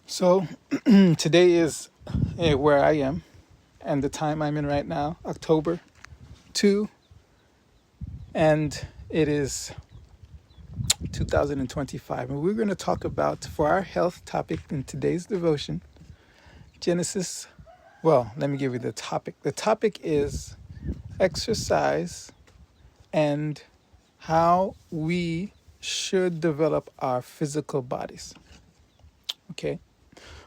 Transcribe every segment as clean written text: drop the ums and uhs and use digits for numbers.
So today is where I am and the time I'm in right now, October 2, and it is 2025. And we're going to talk about, for our health topic in today's devotion, Genesis. Well, let me give you the topic. The topic is exercise and how we should develop our physical bodies. Okay.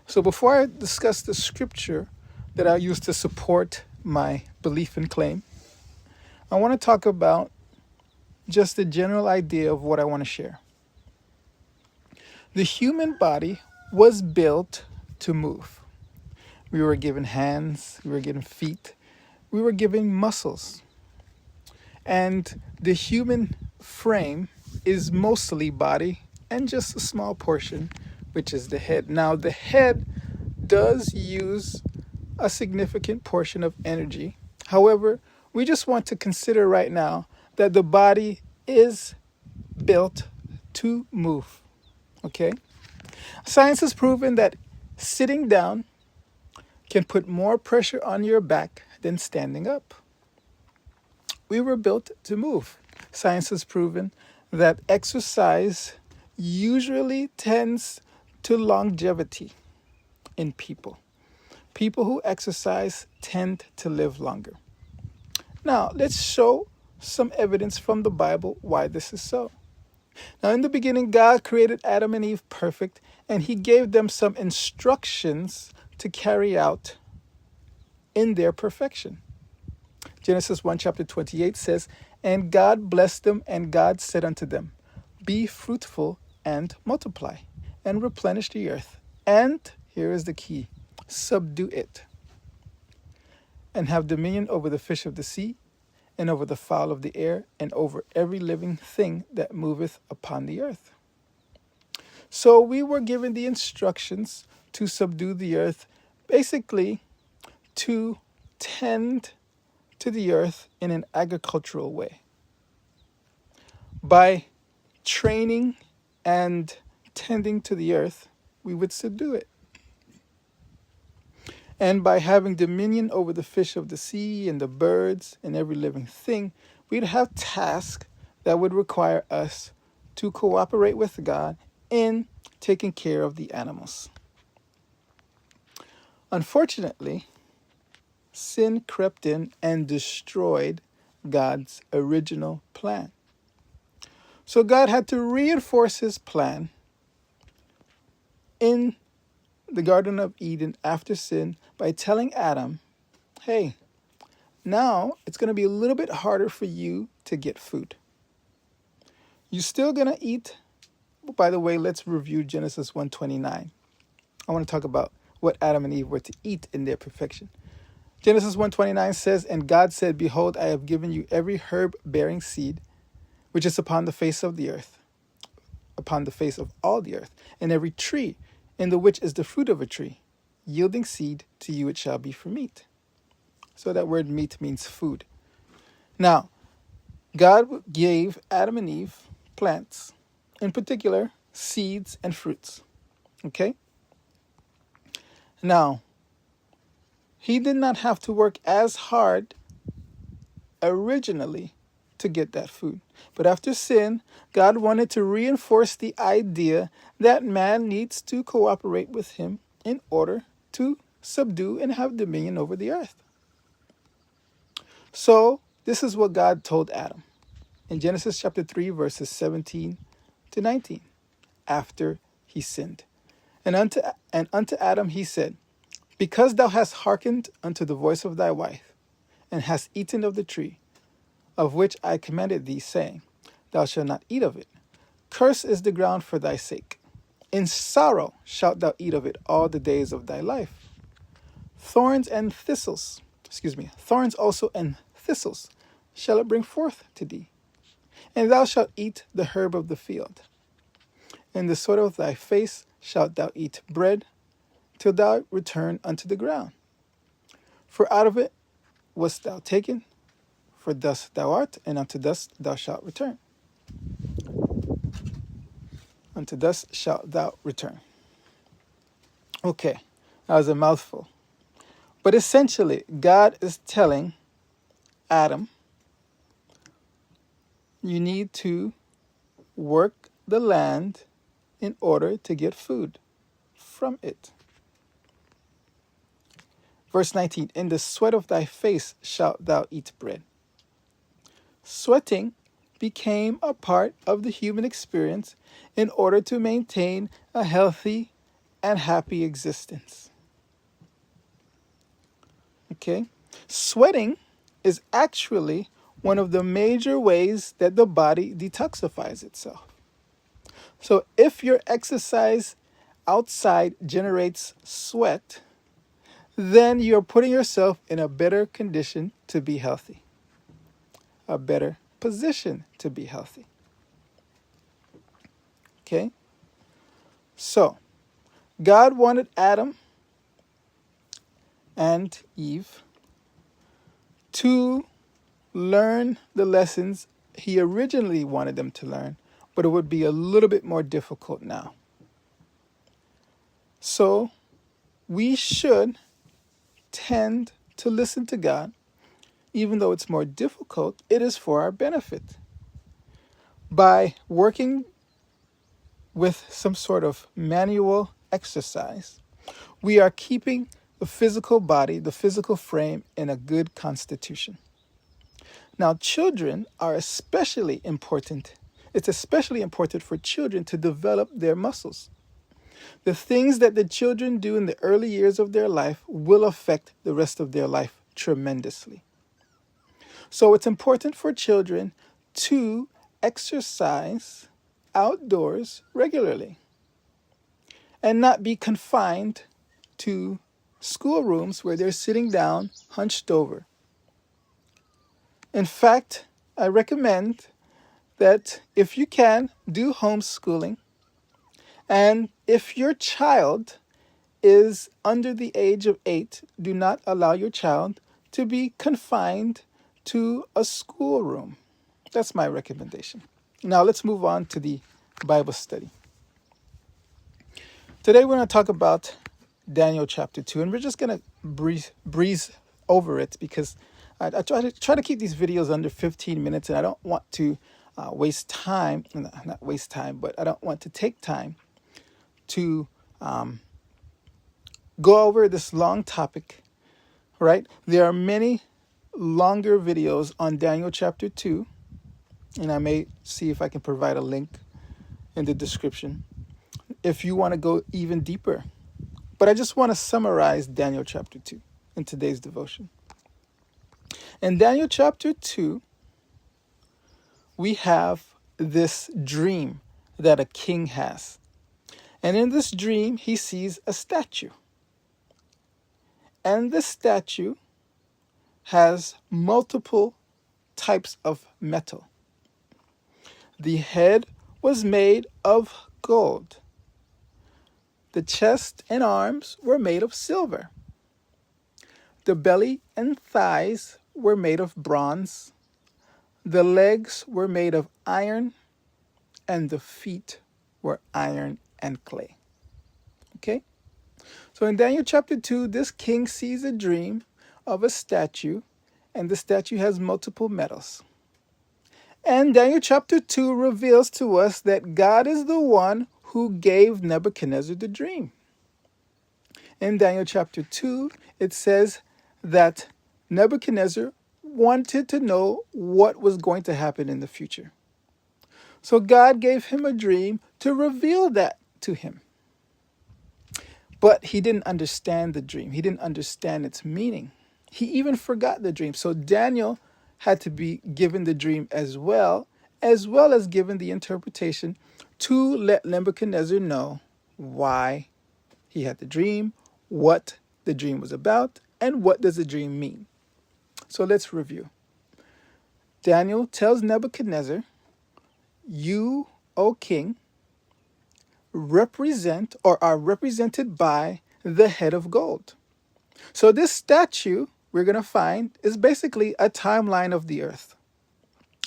So before I discuss the scripture that I use to support my belief and claim, I want to talk about just the general idea of what I want to share. The human body was built to move. We were given hands, we were given feet, we were given muscles. And the human frame is mostly body and just a small portion, which is the head. Now, the head does use a significant portion of energy. However, we just want to consider right now that the body is built to move. Okay? Science has proven that sitting down can put more pressure on your back than standing up. We were built to move. Science has proven that exercise usually tends to longevity in people. People who exercise tend to live longer. Now, let's show some evidence from the Bible why this is so. Now, in the beginning, God created Adam and Eve perfect, and he gave them some instructions to carry out in their perfection. Genesis 1 chapter 28 says, "And God blessed them, and God said unto them, Be fruitful and multiply, and replenish the earth. And," here is the key, "subdue it, and have dominion over the fish of the sea, and over the fowl of the air, and over every living thing that moveth upon the earth." So we were given the instructions to subdue the earth, basically to tend to the earth in an agricultural way. By training and tending to the earth, we would subdue it. And by having dominion over the fish of the sea and the birds and every living thing, we'd have tasks that would require us to cooperate with God in taking care of the animals. Unfortunately, sin crept in and destroyed God's original plan. So God had to reinforce his plan in the Garden of Eden after sin by telling Adam, hey, now it's going to be a little bit harder for you to get food. You're still going to eat. By the way, let's review Genesis 1:29. I want to talk about what Adam and Eve were to eat in their perfection. Genesis 1:29 says, "And God said, Behold, I have given you every herb bearing seed, which is upon the face of the earth, upon the face of all the earth, and every tree, in the which is the fruit of a tree, yielding seed, to you it shall be for meat." So that word meat means food. Now, God gave Adam and Eve plants, in particular, seeds and fruits. Okay? Now, he did not have to work as hard originally to get that food. But after sin, God wanted to reinforce the idea that man needs to cooperate with him in order to subdue and have dominion over the earth. So, this is what God told Adam in Genesis chapter 3, verses 17 to 19, after he sinned. And unto Adam he said, Because thou hast hearkened unto the voice of thy wife, and hast eaten of the tree, of which I commanded thee, saying, Thou shalt not eat of it. Cursed is the ground for thy sake. In sorrow shalt thou eat of it all the days of thy life. Thorns also and thistles shall it bring forth to thee. And thou shalt eat the herb of the field. In the sweat of thy face shalt thou eat bread, till thou return unto the ground. For out of it wast thou taken, for dust thou art, and unto dust thou shalt return. Unto dust shalt thou return. Okay, that was a mouthful. But essentially, God is telling Adam, you need to work the land in order to get food from it. Verse 19, in the sweat of thy face shalt thou eat bread. Sweating became a part of the human experience in order to maintain a healthy and happy existence. Okay? Sweating is actually one of the major ways that the body detoxifies itself. So if your exercise outside generates sweat, then you're putting yourself in a better condition to be healthy, a better position to be healthy. Okay? So, God wanted Adam and Eve to learn the lessons he originally wanted them to learn, but it would be a little bit more difficult now. So, we should tend to listen to God. Even though it's more difficult, it is for our benefit. By working with some sort of manual exercise, we are keeping the physical body, the physical frame, in a good constitution. Now, children are especially important. It's especially important for children to develop their muscles. The things that the children do in the early years of their life will affect the rest of their life tremendously. So it's important for children to exercise outdoors regularly and not be confined to schoolrooms where they're sitting down, hunched over. In fact, I recommend that if you can, do homeschooling. And if your child is under the age of 8, do not allow your child to be confined to a schoolroom. That's my recommendation. Now let's move on to the Bible study. Today we're going to talk about Daniel chapter 2, and we're just going to breeze over it because I try to keep these videos under 15 minutes, and I don't want to waste time, not waste time, but I don't want to take time to go over this long topic, right? There are many longer videos on Daniel chapter 2, and I may see if I can provide a link in the description if you want to go even deeper. But I just want to summarize Daniel chapter 2 in today's devotion. In Daniel chapter 2, we have this dream that a king has. And in this dream, he sees a statue. And this statue has multiple types of metal. The head was made of gold. The chest and arms were made of silver. The belly and thighs were made of bronze. The legs were made of iron, and the feet were iron and clay. Okay? So in Daniel chapter 2, this king sees a dream of a statue, and the statue has multiple metals. And Daniel chapter 2 reveals to us that God is the one who gave Nebuchadnezzar the dream. In Daniel chapter 2, it says that Nebuchadnezzar wanted to know what was going to happen in the future. So God gave him a dream to reveal that to him. But he didn't understand the dream. He didn't understand its meaning. He even forgot the dream. So Daniel had to be given the dream as well as given the interpretation to let Nebuchadnezzar know why he had the dream, what the dream was about, and what does the dream mean. So let's review. Daniel tells Nebuchadnezzar, you, O king, represent or are represented by the head of gold. So this statue we're going to find is basically a timeline of the earth,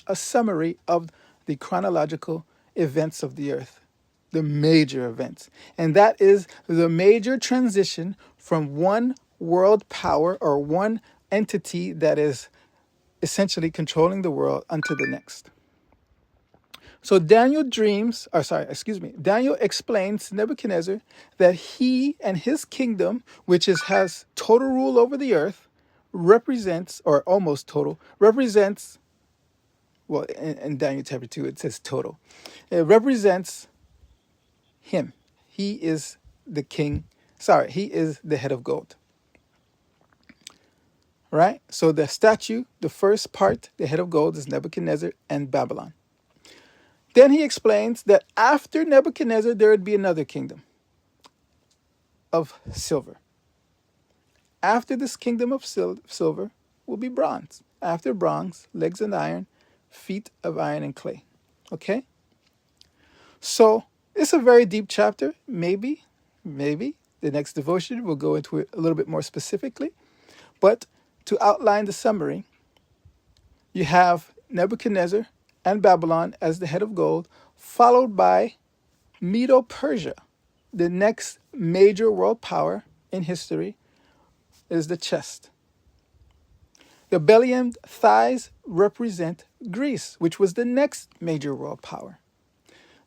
a summary of the chronological events of the earth. the major events. And that is the major transition from one world power or one entity that is essentially controlling the world unto the next. So Daniel explains to Nebuchadnezzar that he and his kingdom, which has total rule over the earth, represents, or almost total, represents, well, in Daniel chapter 2, it says total. It represents him. He is the king. Sorry, he is the head of gold. Right? So the statue, the first part, the head of gold, is Nebuchadnezzar and Babylon. Then he explains that after Nebuchadnezzar, there would be another kingdom of silver. After this kingdom of silver will be bronze. After bronze, legs of iron, feet of iron and clay. Okay? So it's a very deep chapter. Maybe the next devotion will go into it a little bit more specifically. But to outline the summary, you have Nebuchadnezzar and Babylon as the head of gold, followed by Medo-Persia. The next major world power in history is the chest. The belly and thighs represent Greece, which was the next major world power.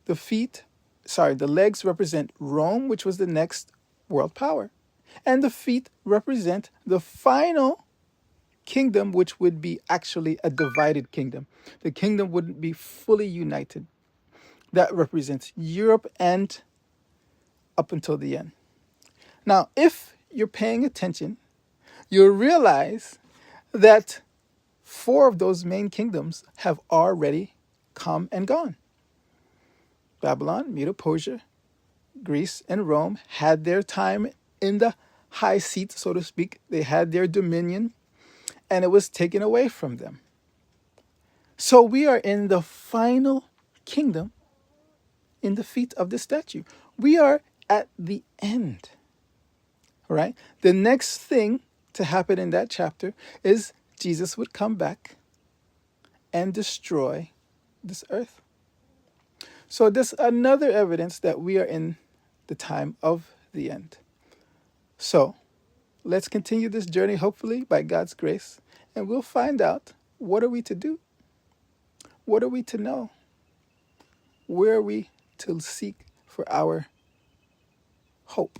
The legs represent Rome, which was the next world power. And the feet represent the final kingdom, which would be actually a divided kingdom. The kingdom wouldn't be fully united. That represents Europe and up until the end. Now, if you're paying attention, you'll realize that 4 of those main kingdoms have already come and gone. Babylon, Medo-Persia, Greece, and Rome had their time in the high seat, so to speak. They had their dominion, and it was taken away from them. So we are in the final kingdom in the feet of the statue. We are at the end. All right? The next thing to happen in that chapter is Jesus would come back and destroy this earth. So this is another evidence that we are in the time of the end. So let's continue this journey, hopefully by God's grace, and we'll find out, what are we to do? What are we to know? Where are we to seek for our hope?